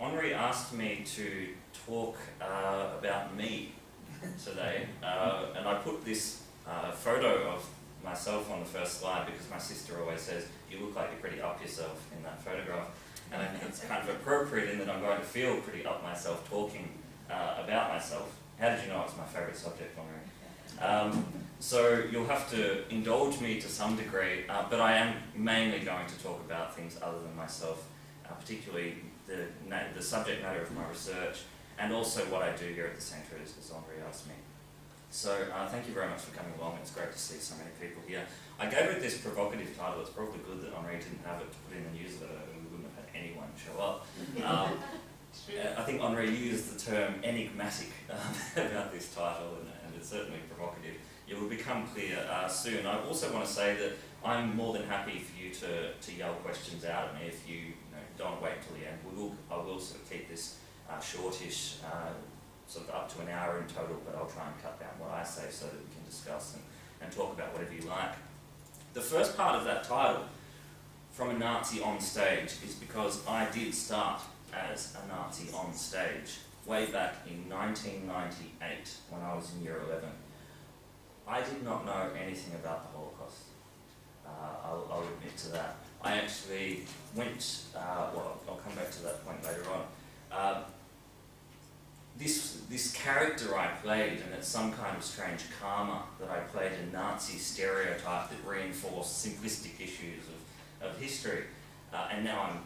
Henri asked me to talk about me today, and I put this photo of myself on the first slide because my sister always says, you look like you're pretty up yourself in that photograph, and I think it's kind of appropriate in that I'm going to feel pretty up myself talking about myself. How did you know it's my favourite subject, Henri? So you'll have to indulge me to some degree, but I am mainly going to talk about things other than myself, particularly the subject matter of my research, and also what I do here at the Centre, as Henri asked me. So thank you very much for coming along. It's great to see so many people here. I gave it this provocative title. It's probably good that Henri didn't have it to put in the newsletter, and we wouldn't have had anyone show up. I think Henri used the term enigmatic about this title, and it's certainly provocative. It will become clear soon. I also want to say that I'm more than happy for you to yell questions out at me if you, don't wait until the end. I will sort of keep this shortish, sort of up to an hour in total, but I'll try and cut down what I say so that we can discuss and talk about whatever you like. The first part of that title, From a Nazi on Stage, is because I did start as a Nazi on stage way back in 1998 when I was in year 11. I did not know anything about the Holocaust. I'll admit to that. I actually went, well, I'll come back to that point later on. This character I played, and it's some kind of strange karma that I played a Nazi stereotype that reinforced simplistic issues of history. And now I'm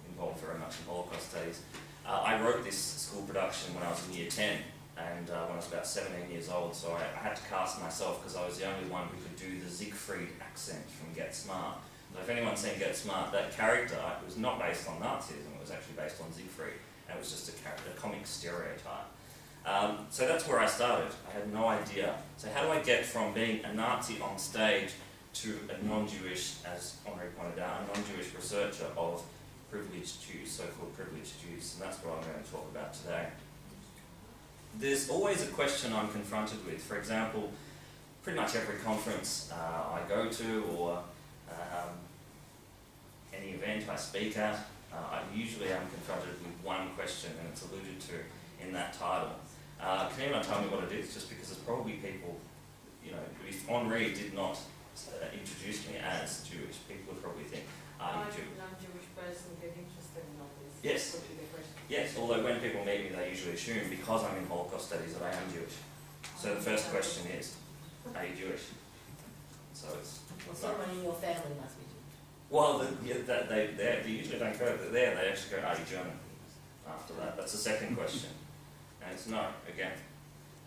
involved very much in Holocaust studies. I wrote this school production when I was in year 10, and when I was about 17 years old, so I had to cast myself because I was the only one who could do the Siegfried accent from Get Smart. So if anyone's seen Get Smart, that character, it was not based on Nazism, it was actually based on Siegfried, and it was just a comic stereotype. So that's where I started. I had no idea. So how do I get from being a Nazi on stage to a non-Jewish, as Henri pointed out, a non-Jewish researcher of privileged Jews, so-called privileged Jews, and that's what I'm going to talk about today. There's always a question I'm confronted with. For example, pretty much every conference I go to, or any event I speak at, I usually am confronted with one question, and it's alluded to in that title. Can anyone tell me what it is? Just because there's probably people, if Henri did not introduce me as Jewish, people would probably think, are you Jewish? I'm a non-Jewish person get interested in all this. Yes. Yes, although when people meet me, they usually assume, because I'm in Holocaust studies, that I am Jewish. So the first question is, are you Jewish? So it's... Well, someone in your family must be Jewish. Well, they usually don't go there, they actually go, are you German? After that. That's the second question. And it's no, again.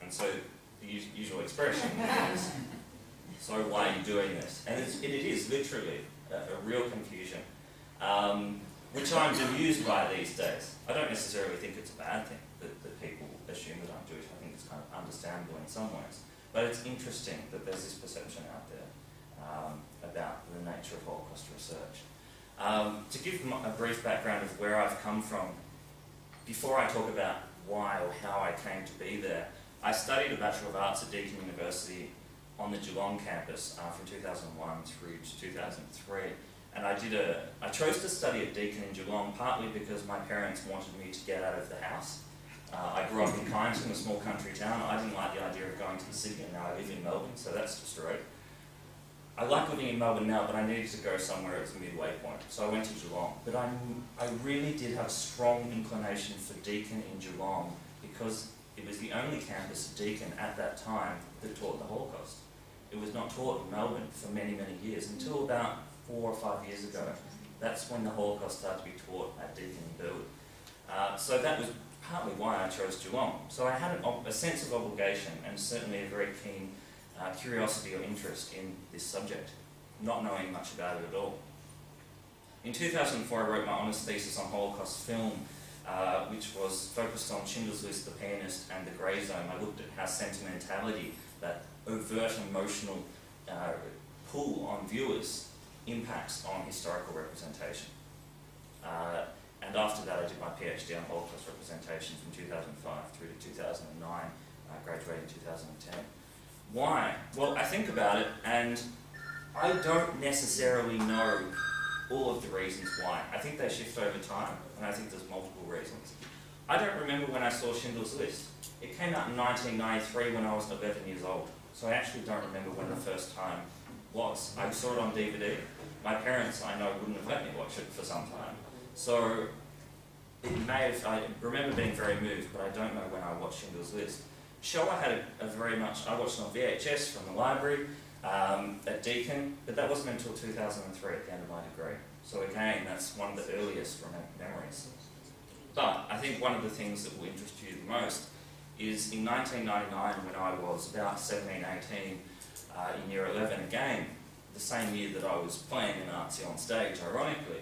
And so the usual expression is, so why are you doing this? And it is literally a real confusion, which I'm bemused by these days. I don't necessarily think it's a bad thing that people assume that I'm Jewish. I think it's kind of understandable in some ways. But it's interesting that there's this perception out there about the nature of Holocaust research. To give a brief background of where I've come from, before I talk about why or how I came to be there, I studied a Bachelor of Arts at Deakin University on the Geelong campus from 2001 through to 2003. And I chose to study at Deakin in Geelong partly because my parents wanted me to get out of the house. I grew up in Kyneton, a small country town. I didn't like the idea of going to the city, and now I live in Melbourne, so that's destroyed. I like living in Melbourne now, but I needed to go somewhere as a midway point, so I went to Geelong. But I really did have a strong inclination for Deakin in Geelong because it was the only campus at Deakin at that time that taught the Holocaust. It was not taught in Melbourne for many, many years, until about 4 or 5 years ago. That's when the Holocaust started to be taught at Deakin in Burwood. So that was partly why I chose Geelong. So I had a sense of obligation and certainly a very keen curiosity or interest in this subject, not knowing much about it at all. In 2004 I wrote my honours thesis on Holocaust film, which was focused on Schindler's List, The Pianist and The Grey Zone. I looked at how sentimentality, that overt emotional pull on viewers, impacts on historical representation. And after that I did my PhD on Holocaust representation from 2005 through to 2009, graduated in 2010. Why? Well, I think about it and I don't necessarily know all of the reasons why. I think they shift over time, and I think there's multiple reasons. I don't remember when I saw Schindler's List. It came out in 1993 when I was 11 years old. So I actually don't remember when the first time was. I saw it on DVD. My parents, I know, wouldn't have let me watch it for some time. So it may have, I remember being very moved, but I don't know when I watched Schindler's List. Shoah had a very much, I watched it on VHS from the library at Deakin, but that wasn't until 2003 at the end of my degree. So again, that's one of the earliest memories. But I think one of the things that will interest you the most is in 1999, when I was about 17, 18, in year 11 again, the same year that I was playing a Nazi on stage, ironically,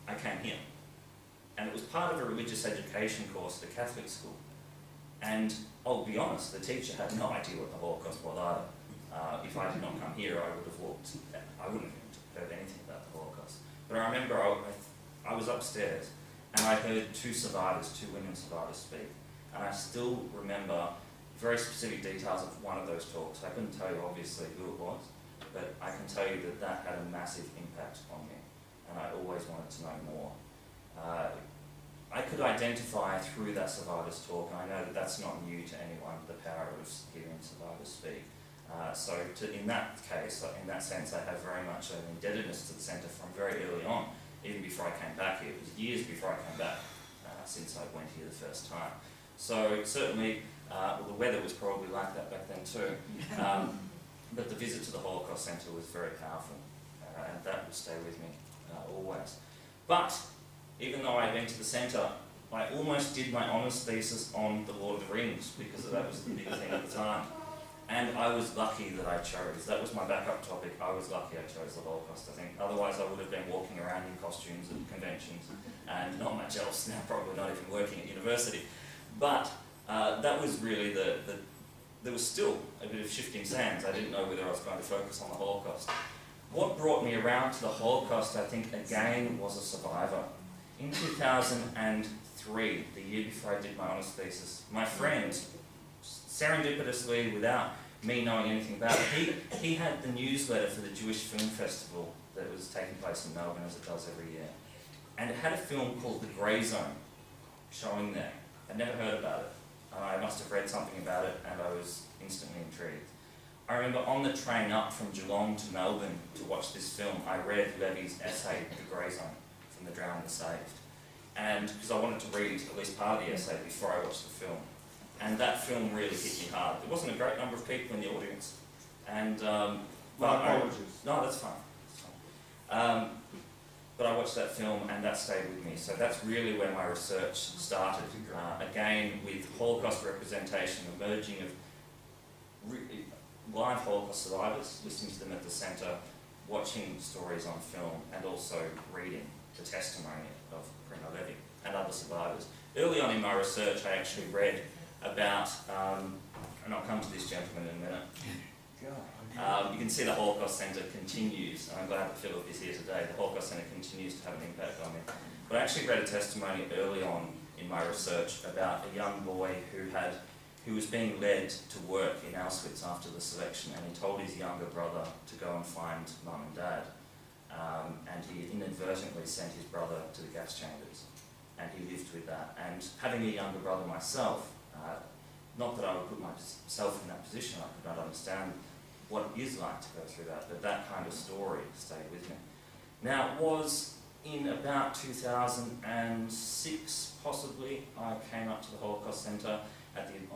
I came here. And it was part of a religious education course at a Catholic school. And I'll be honest, the teacher had no idea what the Holocaust was either. If I did not come here, I would have walked, I wouldn't have heard anything about the Holocaust. But I remember I was upstairs and I heard two women survivors speak. And I still remember very specific details of one of those talks. I couldn't tell you obviously who it was, but I can tell you that that had a massive impact on me. And I always wanted to know more. I could identify through that survivors talk, and I know that that's not new to anyone, the power of hearing survivors speak. In that case, in that sense, I have very much an indebtedness to the centre from very early on, even before I came back here. It was years before I came back, since I went here the first time. So certainly, well, the weather was probably like that back then too, but the visit to the Holocaust Centre was very powerful, and that will stay with me always. But even though I went to the centre, I almost did my honours thesis on the Lord of the Rings, because that was the big thing at the time. And I was lucky that I chose. That was my backup topic. I was lucky I chose the Holocaust, I think. Otherwise I would have been walking around in costumes at conventions and not much else, now probably not even working at university. But that was really there was still a bit of shifting sands. I didn't know whether I was going to focus on the Holocaust. What brought me around to the Holocaust, I think, again, was a survivor. In 2003, the year before I did my honours thesis, my friend, serendipitously, without me knowing anything about it, he had the newsletter for the Jewish Film Festival that was taking place in Melbourne, as it does every year. And it had a film called The Grey Zone showing there. I'd never heard about it. I must have read something about it and I was instantly intrigued. I remember on the train up from Geelong to Melbourne to watch this film, I read Levy's essay, The Grey Zone, from the Drowned and Saved. And because I wanted to read at least part of the essay before I watched the film. And that film really hit me hard. There wasn't a great number of people in the audience. And, My apologies. No, that's fine. But I watched that film and that stayed with me. So that's really where my research started. Again, with Holocaust representation, the merging of live Holocaust survivors, listening to them at the centre, watching stories on film, and also reading the testimony of Primo Levi and other survivors. Early on in my research, I actually read about, and I'll come to this gentleman in a minute. You can see the Holocaust Centre continues, and I'm glad that Philip is here today. The Holocaust Centre continues to have an impact on me. But I actually read a testimony early on in my research about a young boy who was being led to work in Auschwitz after the selection, and he told his younger brother to go and find mum and dad. And he inadvertently sent his brother to the gas chambers, and he lived with that. And having a younger brother myself, not that I would put myself in that position, I could not understand what it is like to go through that, but that kind of story stayed with me. Now, it was in about 2006, possibly, I came up to the Holocaust Centre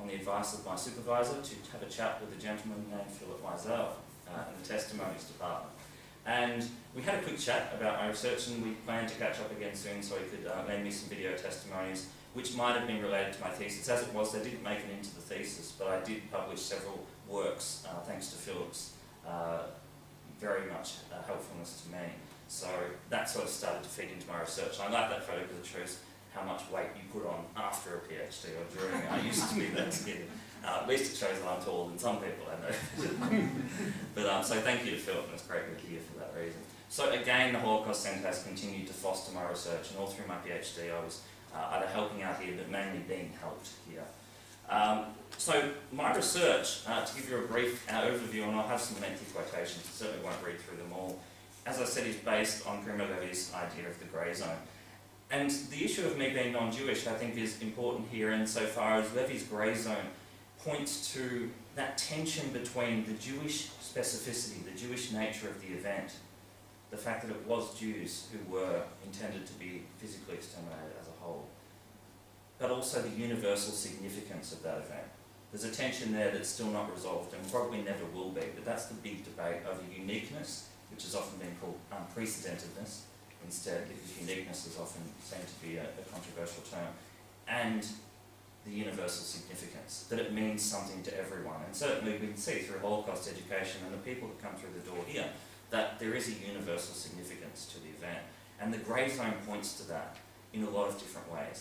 on the advice of my supervisor to have a chat with a gentleman named Philip Wiesel in the testimonies department. And we had a quick chat about my research, and we planned to catch up again soon so he could lend me some video testimonies which might have been related to my thesis. As it was, they didn't make it into the thesis, but I did publish several works thanks to Philip's very much helpfulness to me. So that sort of started to feed into my research. And I like that photo because it shows how much weight you put on after a PhD or during. I used to be that skinny. At least it shows that I'm taller than some people, I know. But so thank you to Philip, and it's great to be here for that reason. So again, the Holocaust Centre has continued to foster my research, and all through my PhD I was either helping out here, but mainly being helped here. So my research, to give you a brief overview, and I'll have some lengthy quotations, I certainly won't read through them all, as I said, is based on Primo Levi's idea of the grey zone. And the issue of me being non-Jewish, I think, is important here insofar as Levy's grey zone points to that tension between the Jewish specificity, the Jewish nature of the event, the fact that it was Jews who were intended to be physically exterminated as a whole, but also the universal significance of that event. There's a tension there that's still not resolved and probably never will be, but that's the big debate over uniqueness, which has often been called unprecedentedness instead, because uniqueness is often seen to be a controversial term, and the universal significance, that it means something to everyone. And certainly we can see through Holocaust education and the people that come through the door here that there is a universal significance to the event. And the grey zone points to that in a lot of different ways.